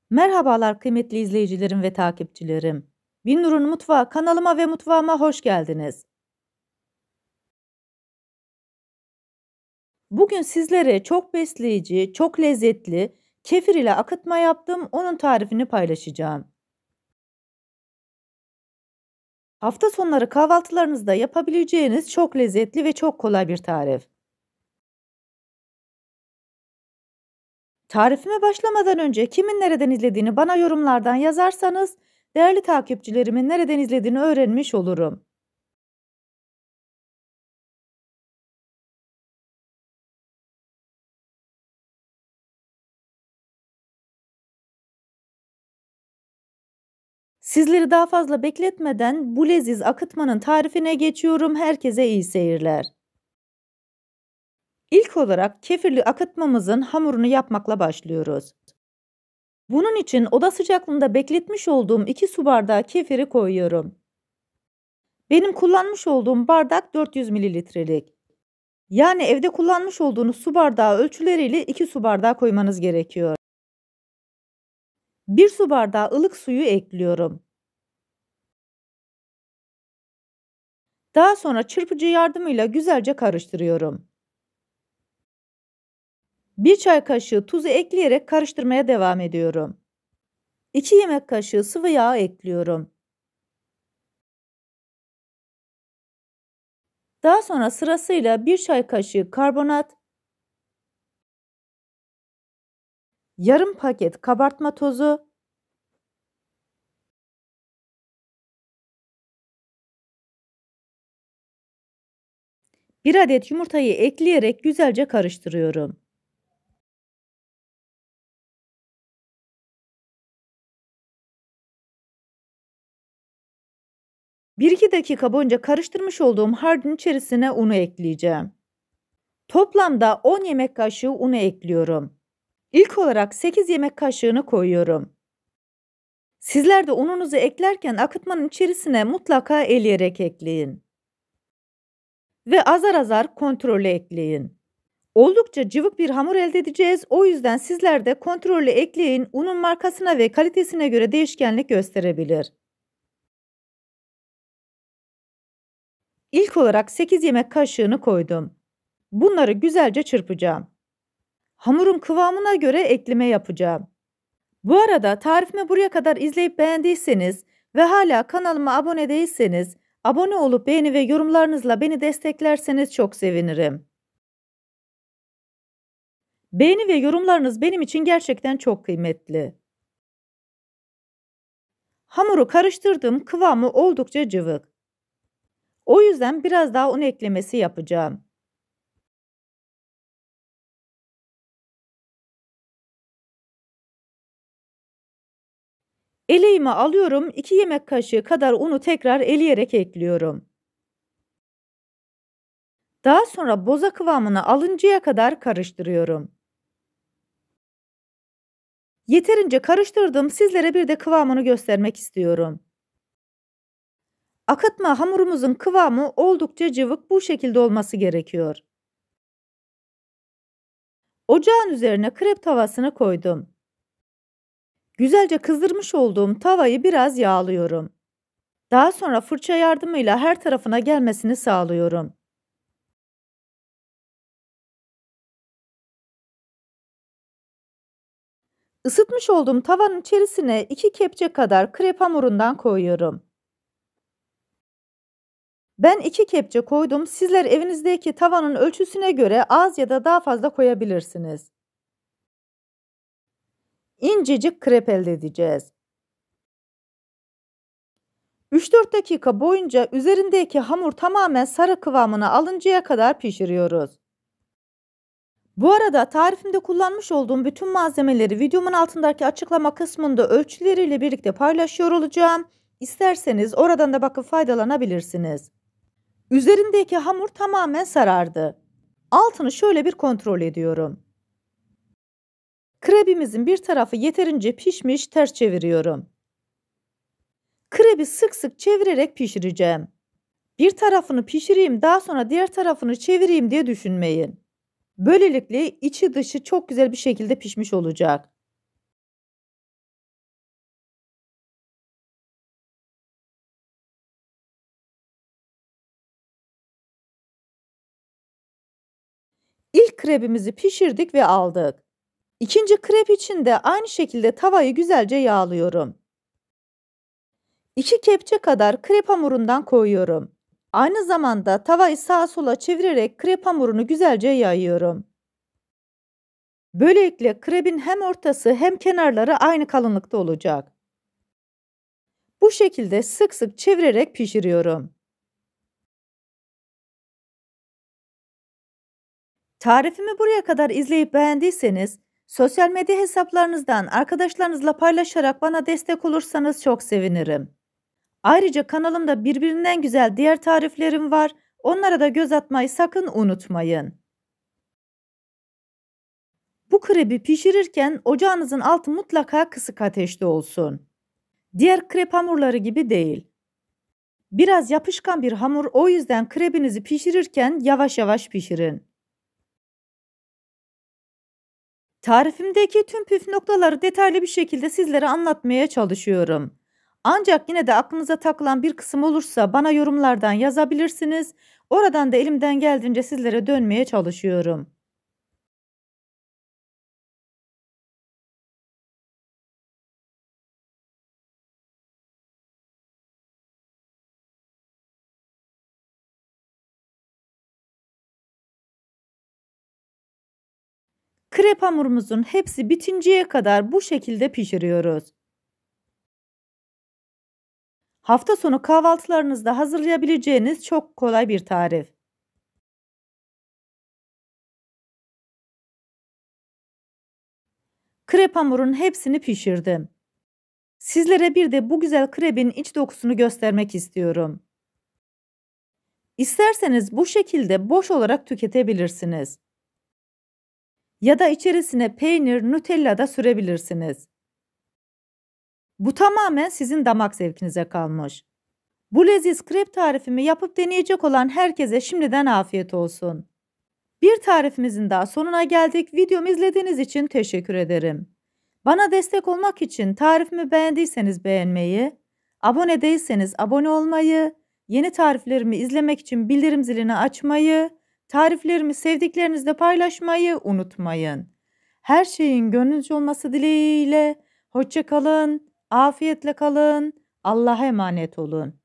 Merhabalar kıymetli izleyicilerim ve takipçilerim. Binnur'un Mutfağı kanalıma ve mutfağıma hoş geldiniz. Bugün sizlere çok besleyici, çok lezzetli kefir ile akıtma yaptım. Onun tarifini paylaşacağım. Hafta sonları kahvaltılarınızda yapabileceğiniz çok lezzetli ve çok kolay bir tarif. Tarifime başlamadan önce kimin nereden izlediğini bana yorumlardan yazarsanız değerli takipçilerimin nereden izlediğini öğrenmiş olurum. Sizleri daha fazla bekletmeden bu leziz akıtmanın tarifine geçiyorum. Herkese iyi seyirler. İlk olarak kefirli akıtmamızın hamurunu yapmakla başlıyoruz. Bunun için oda sıcaklığında bekletmiş olduğum 2 su bardağı kefiri koyuyorum. Benim kullanmış olduğum bardak 400 mililitrelik. Yani evde kullanmış olduğunuz su bardağı ölçüleriyle 2 su bardağı koymanız gerekiyor. 1 su bardağı ılık suyu ekliyorum. Daha sonra çırpıcı yardımıyla güzelce karıştırıyorum. 1 çay kaşığı tuzu ekleyerek karıştırmaya devam ediyorum. 2 yemek kaşığı sıvı yağ ekliyorum. Daha sonra sırasıyla 1 çay kaşığı karbonat, yarım paket kabartma tozu, 1 adet yumurtayı ekleyerek güzelce karıştırıyorum. 1-2 dakika boyunca karıştırmış olduğum harcın içerisine unu ekleyeceğim. Toplamda 10 yemek kaşığı unu ekliyorum. İlk olarak 8 yemek kaşığını koyuyorum. Sizler de ununuzu eklerken akıtmanın içerisine mutlaka eleyerek ekleyin. Ve azar azar kontrollü ekleyin. Oldukça cıvık bir hamur elde edeceğiz. O yüzden sizler de kontrollü ekleyin. Unun markasına ve kalitesine göre değişkenlik gösterebilir. İlk olarak 8 yemek kaşığını koydum. Bunları güzelce çırpacağım. Hamurun kıvamına göre ekleme yapacağım. Bu arada tarifimi buraya kadar izleyip beğendiyseniz ve hala kanalıma abone değilseniz abone olup beğeni ve yorumlarınızla beni desteklerseniz çok sevinirim. Beğeni ve yorumlarınız benim için gerçekten çok kıymetli. Hamuru karıştırdım, kıvamı oldukça cıvık. O yüzden biraz daha un eklemesi yapacağım. Eleğime alıyorum, 2 yemek kaşığı kadar unu tekrar eleyerek ekliyorum. Daha sonra boza kıvamını alıncaya kadar karıştırıyorum. Yeterince karıştırdım, sizlere bir de kıvamını göstermek istiyorum. Akıtma hamurumuzun kıvamı oldukça cıvık, bu şekilde olması gerekiyor. Ocağın üzerine krep tavasını koydum. Güzelce kızdırmış olduğum tavayı biraz yağlıyorum. Daha sonra fırça yardımıyla her tarafına gelmesini sağlıyorum. Isıtmış olduğum tavanın içerisine 2 kepçe kadar krep hamurundan koyuyorum. Ben 2 kepçe koydum. Sizler evinizdeki tavanın ölçüsüne göre az ya da daha fazla koyabilirsiniz. İncecik krep elde edeceğiz. 3-4 dakika boyunca üzerindeki hamur tamamen sarı kıvamını alıncaya kadar pişiriyoruz. Bu arada tarifimde kullanmış olduğum bütün malzemeleri videomun altındaki açıklama kısmında ölçüleriyle birlikte paylaşıyor olacağım. İsterseniz oradan da bakıp faydalanabilirsiniz. Üzerindeki hamur tamamen sarardı. Altını şöyle bir kontrol ediyorum. Krebimizin bir tarafı yeterince pişmiş, ters çeviriyorum. Krebi sık sık çevirerek pişireceğim. Bir tarafını pişireyim, daha sonra diğer tarafını çevireyim diye düşünmeyin. Böylelikle içi dışı çok güzel bir şekilde pişmiş olacak. krebimizi pişirdik ve aldık. İkinci krep için de aynı şekilde tavayı güzelce yağlıyorum. 2 kepçe kadar krep hamurundan koyuyorum. Aynı zamanda tavayı sağa sola çevirerek krep hamurunu güzelce yayıyorum. Böylelikle krebin hem ortası hem kenarları aynı kalınlıkta olacak. Bu şekilde sık sık çevirerek pişiriyorum. Tarifimi buraya kadar izleyip beğendiyseniz, sosyal medya hesaplarınızdan arkadaşlarınızla paylaşarak bana destek olursanız çok sevinirim. Ayrıca kanalımda birbirinden güzel diğer tariflerim var. Onlara da göz atmayı sakın unutmayın. Bu krebi pişirirken ocağınızın altı mutlaka kısık ateşte olsun. Diğer krep hamurları gibi değil. Biraz yapışkan bir hamur, o yüzden krebinizi pişirirken yavaş yavaş pişirin. Tarifimdeki tüm püf noktaları detaylı bir şekilde sizlere anlatmaya çalışıyorum. Ancak yine de aklınıza takılan bir kısım olursa bana yorumlardan yazabilirsiniz. Oradan da elimden geldiğince sizlere dönmeye çalışıyorum. Krep hamurumuzun hepsi bitinceye kadar bu şekilde pişiriyoruz. Hafta sonu kahvaltılarınızda hazırlayabileceğiniz çok kolay bir tarif. Krep hamurun hepsini pişirdim. Sizlere bir de bu güzel krebin iç dokusunu göstermek istiyorum. İsterseniz bu şekilde boş olarak tüketebilirsiniz. Ya da içerisine peynir, Nutella da sürebilirsiniz. Bu tamamen sizin damak zevkinize kalmış. Bu leziz krep tarifimi yapıp deneyecek olan herkese şimdiden afiyet olsun. Bir tarifimizin daha sonuna geldik. Videomu izlediğiniz için teşekkür ederim. Bana destek olmak için tarifimi beğendiyseniz beğenmeyi, abone değilseniz abone olmayı, yeni tariflerimi izlemek için bildirim zilini açmayı, tariflerimi sevdiklerinizle paylaşmayı unutmayın. Her şeyin gönlünüzce olması dileğiyle, hoşça kalın, afiyetle kalın, Allah'a emanet olun.